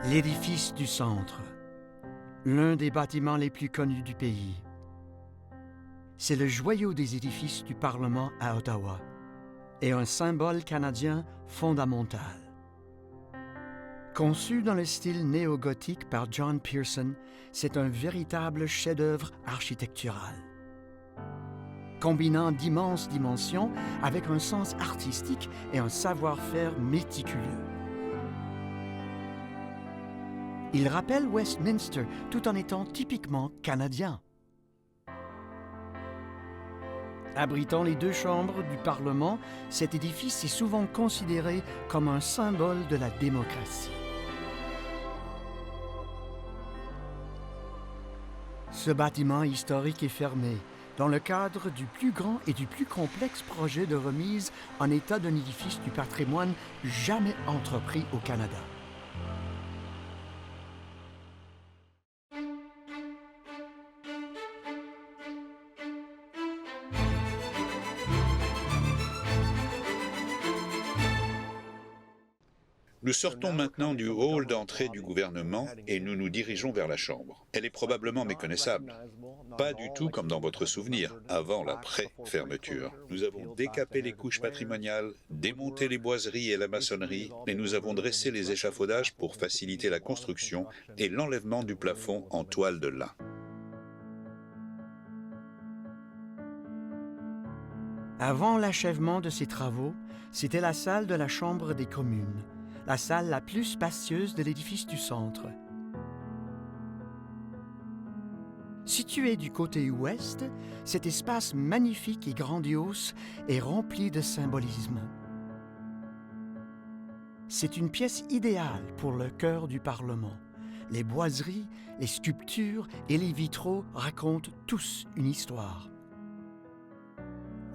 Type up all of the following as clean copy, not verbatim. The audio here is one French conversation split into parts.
L'édifice du centre, l'un des bâtiments les plus connus du pays. C'est le joyau des édifices du Parlement à Ottawa et un symbole canadien fondamental. Conçu dans le style néo-gothique par John Pearson, c'est un véritable chef-d'œuvre architectural. Combinant d'immenses dimensions avec un sens artistique et un savoir-faire méticuleux. Il rappelle Westminster tout en étant typiquement canadien. Abritant les deux chambres du Parlement, cet édifice est souvent considéré comme un symbole de la démocratie. Ce bâtiment historique est fermé dans le cadre du plus grand et du plus complexe projet de remise en état d'un édifice du patrimoine jamais entrepris au Canada. Nous sortons maintenant du hall d'entrée du gouvernement et nous nous dirigeons vers la chambre. Elle est probablement méconnaissable. Pas du tout comme dans votre souvenir, avant la pré-fermeture. Nous avons décapé les couches patrimoniales, démonté les boiseries et la maçonnerie, et nous avons dressé les échafaudages pour faciliter la construction et l'enlèvement du plafond en toile de lin. Avant l'achèvement de ces travaux, c'était la salle de la Chambre des communes, la salle la plus spacieuse de l'édifice du centre. Situé du côté ouest, cet espace magnifique et grandiose est rempli de symbolisme. C'est une pièce idéale pour le cœur du Parlement. Les boiseries, les sculptures et les vitraux racontent tous une histoire.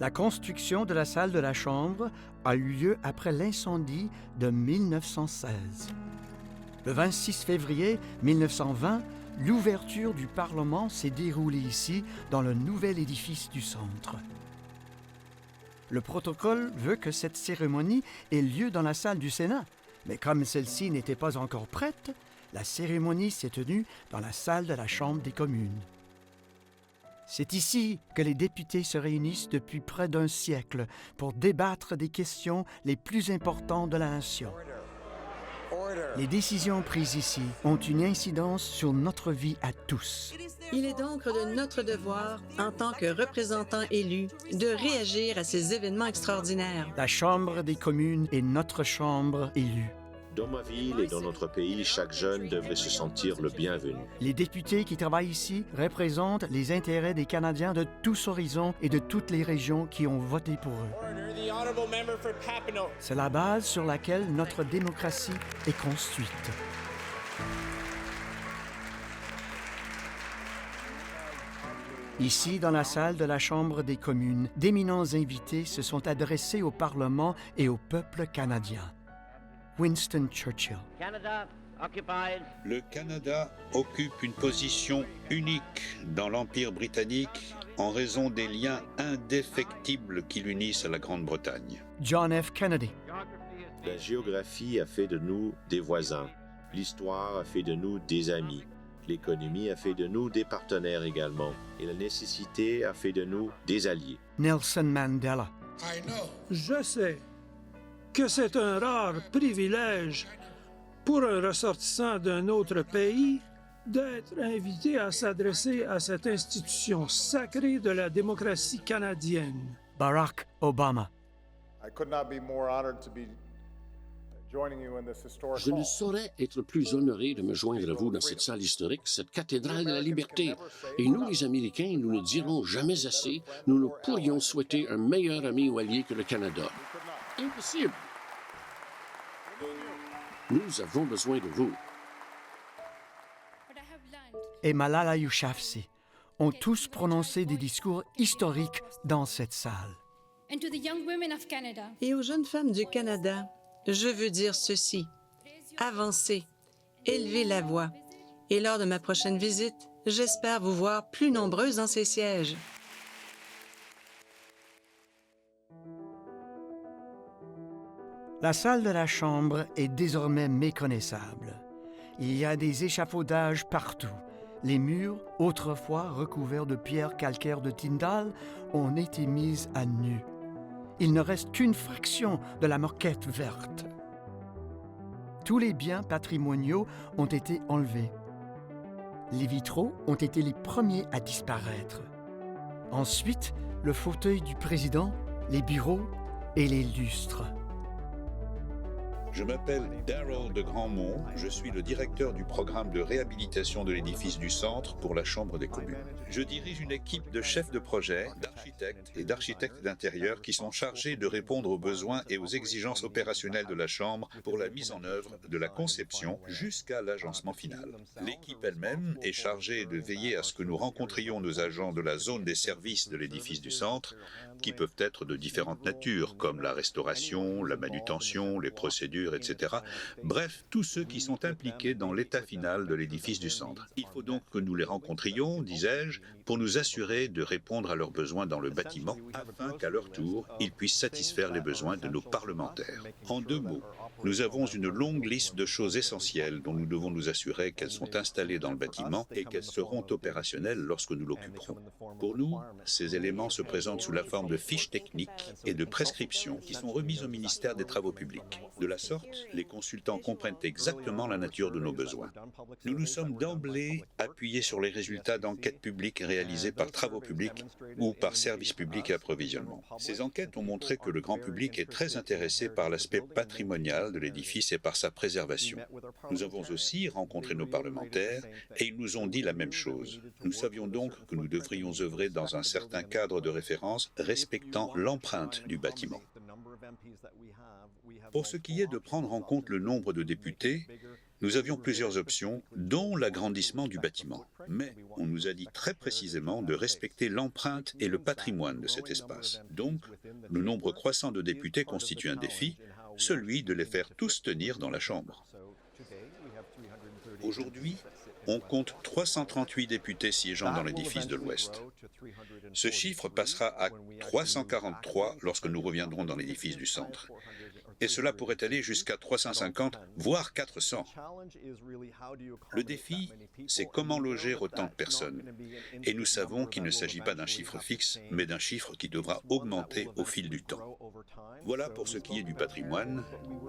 La construction de la salle de la Chambre a eu lieu après l'incendie de 1916. Le 26 février 1920, l'ouverture du Parlement s'est déroulée ici, dans le nouvel édifice du centre. Le protocole veut que cette cérémonie ait lieu dans la salle du Sénat, mais comme celle-ci n'était pas encore prête, la cérémonie s'est tenue dans la salle de la Chambre des communes. C'est ici que les députés se réunissent depuis près d'un siècle pour débattre des questions les plus importantes de la nation. Les décisions prises ici ont une incidence sur notre vie à tous. Il est donc de notre devoir, en tant que représentants élus, de réagir à ces événements extraordinaires. La Chambre des communes est notre chambre élue. Dans ma ville et dans notre pays, chaque jeune devrait se sentir le bienvenu. Les députés qui travaillent ici représentent les intérêts des Canadiens de tous horizons et de toutes les régions qui ont voté pour eux. C'est la base sur laquelle notre démocratie est construite. Ici, dans la salle de la Chambre des communes, d'éminents invités se sont adressés au Parlement et au peuple canadien. Winston Churchill. Le Canada occupe une position unique dans l'Empire britannique en raison des liens indéfectibles qui l'unissent à la Grande-Bretagne. John F. Kennedy. La géographie a fait de nous des voisins. L'histoire a fait de nous des amis. L'économie a fait de nous des partenaires également. Et la nécessité a fait de nous des alliés. Nelson Mandela. Je sais que c'est un rare privilège pour un ressortissant d'un autre pays d'être invité à s'adresser à cette institution sacrée de la démocratie canadienne. Barack Obama. Je ne saurais être plus honoré de me joindre à vous dans cette salle historique, cette cathédrale de la liberté. Et nous, les Américains, nous ne dirons jamais assez, nous ne pourrions souhaiter un meilleur ami ou allié que le Canada. Impossible. Nous avons besoin de vous. Et Malala Yousafzai ont tous prononcé des discours historiques dans cette salle. Et aux jeunes femmes du Canada, je veux dire ceci. Avancez, élevez la voix. Et lors de ma prochaine visite, j'espère vous voir plus nombreuses dans ces sièges. La salle de la Chambre est désormais méconnaissable. Il y a des échafaudages partout. Les murs, autrefois recouverts de pierres calcaires de Tyndall, ont été mis à nu. Il ne reste qu'une fraction de la moquette verte. Tous les biens patrimoniaux ont été enlevés. Les vitraux ont été les premiers à disparaître. Ensuite, le fauteuil du président, les bureaux et les lustres. Je m'appelle Darrell de Grandmont, je suis le directeur du programme de réhabilitation de l'édifice du centre pour la Chambre des communes. Je dirige une équipe de chefs de projet, d'architectes et d'architectes d'intérieur qui sont chargés de répondre aux besoins et aux exigences opérationnelles de la Chambre pour la mise en œuvre de la conception jusqu'à l'agencement final. L'équipe elle-même est chargée de veiller à ce que nous rencontrions nos agents de la zone des services de l'édifice du centre, qui peuvent être de différentes natures, comme la restauration, la manutention, les procédures, etc. Bref, tous ceux qui sont impliqués dans l'état final de l'édifice du centre. Il faut donc que nous les rencontrions, disais-je, pour nous assurer de répondre à leurs besoins dans le bâtiment, afin qu'à leur tour, ils puissent satisfaire les besoins de nos parlementaires. En 2 mots, nous avons une longue liste de choses essentielles dont nous devons nous assurer qu'elles sont installées dans le bâtiment et qu'elles seront opérationnelles lorsque nous l'occuperons. Pour nous, ces éléments se présentent sous la forme de fiches techniques et de prescriptions qui sont remises au ministère des Travaux publics. De la sorte, les consultants comprennent exactement la nature de nos besoins. Nous nous sommes d'emblée appuyés sur les résultats d'enquêtes publiques réalisées par Travaux publics ou par Services publics et approvisionnement. Ces enquêtes ont montré que le grand public est très intéressé par l'aspect patrimonial de l'édifice et par sa préservation. Nous avons aussi rencontré nos parlementaires et ils nous ont dit la même chose. Nous savions donc que nous devrions œuvrer dans un certain cadre de référence respectant l'empreinte du bâtiment. Pour ce qui est de prendre en compte le nombre de députés, nous avions plusieurs options, dont l'agrandissement du bâtiment. Mais on nous a dit très précisément de respecter l'empreinte et le patrimoine de cet espace. Donc, le nombre croissant de députés constitue un défi, celui de les faire tous tenir dans la Chambre. Aujourd'hui, on compte 338 députés siégeant dans l'édifice de l'Ouest. Ce chiffre passera à 343 lorsque nous reviendrons dans l'édifice du centre. Et cela pourrait aller jusqu'à 350, voire 400. Le défi, c'est comment loger autant de personnes. Et nous savons qu'il ne s'agit pas d'un chiffre fixe, mais d'un chiffre qui devra augmenter au fil du temps. Voilà pour ce qui est du patrimoine,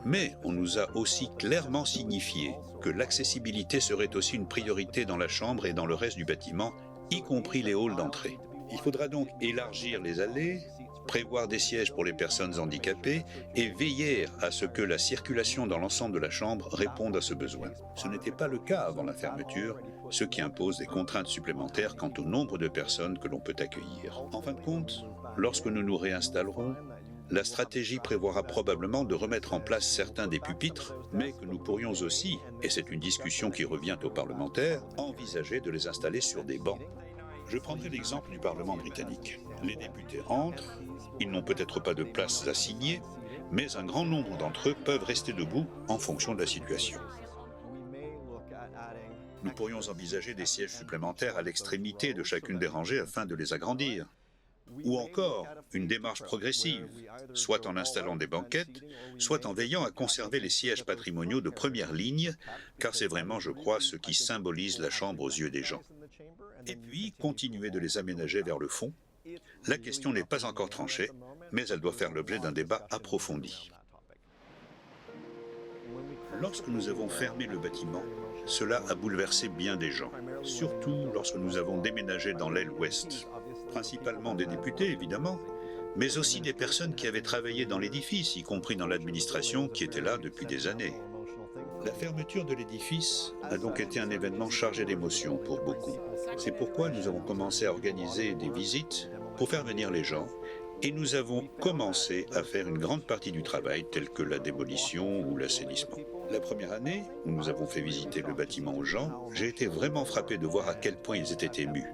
mais on nous a aussi clairement signifié que l'accessibilité serait aussi une priorité dans la chambre et dans le reste du bâtiment, y compris les halls d'entrée. Il faudra donc élargir les allées, prévoir des sièges pour les personnes handicapées et veiller à ce que la circulation dans l'ensemble de la chambre réponde à ce besoin. Ce n'était pas le cas avant la fermeture, ce qui impose des contraintes supplémentaires quant au nombre de personnes que l'on peut accueillir. En fin de compte, lorsque nous nous réinstallerons, la stratégie prévoira probablement de remettre en place certains des pupitres, mais que nous pourrions aussi, et c'est une discussion qui revient aux parlementaires, envisager de les installer sur des bancs. Je prendrai l'exemple du Parlement britannique. Les députés entrent, ils n'ont peut-être pas de places assignées, mais un grand nombre d'entre eux peuvent rester debout en fonction de la situation. Nous pourrions envisager des sièges supplémentaires à l'extrémité de chacune des rangées afin de les agrandir. Ou encore une démarche progressive, soit en installant des banquettes, soit en veillant à conserver les sièges patrimoniaux de première ligne, car c'est vraiment, je crois, ce qui symbolise la Chambre aux yeux des gens. Et puis, continuer de les aménager vers le fond. La question n'est pas encore tranchée, mais elle doit faire l'objet d'un débat approfondi. Lorsque nous avons fermé le bâtiment, cela a bouleversé bien des gens, surtout lorsque nous avons déménagé dans l'aile ouest. Principalement des députés, évidemment, mais aussi des personnes qui avaient travaillé dans l'édifice, y compris dans l'administration, qui étaient là depuis des années. La fermeture de l'édifice a donc été un événement chargé d'émotions pour beaucoup. C'est pourquoi nous avons commencé à organiser des visites pour faire venir les gens, et nous avons commencé à faire une grande partie du travail, tel que la démolition ou l'assainissement. La première année, où nous avons fait visiter le bâtiment aux gens, j'ai été vraiment frappé de voir à quel point ils étaient émus.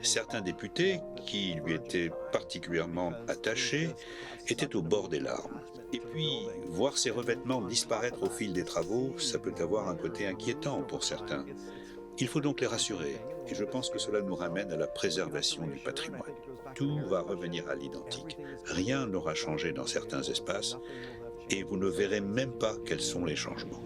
Certains députés, qui lui étaient particulièrement attachés, étaient au bord des larmes. Et puis, voir ces revêtements disparaître au fil des travaux, ça peut avoir un côté inquiétant pour certains. Il faut donc les rassurer, et je pense que cela nous ramène à la préservation du patrimoine. Tout va revenir à l'identique. Rien n'aura changé dans certains espaces, et vous ne verrez même pas quels sont les changements.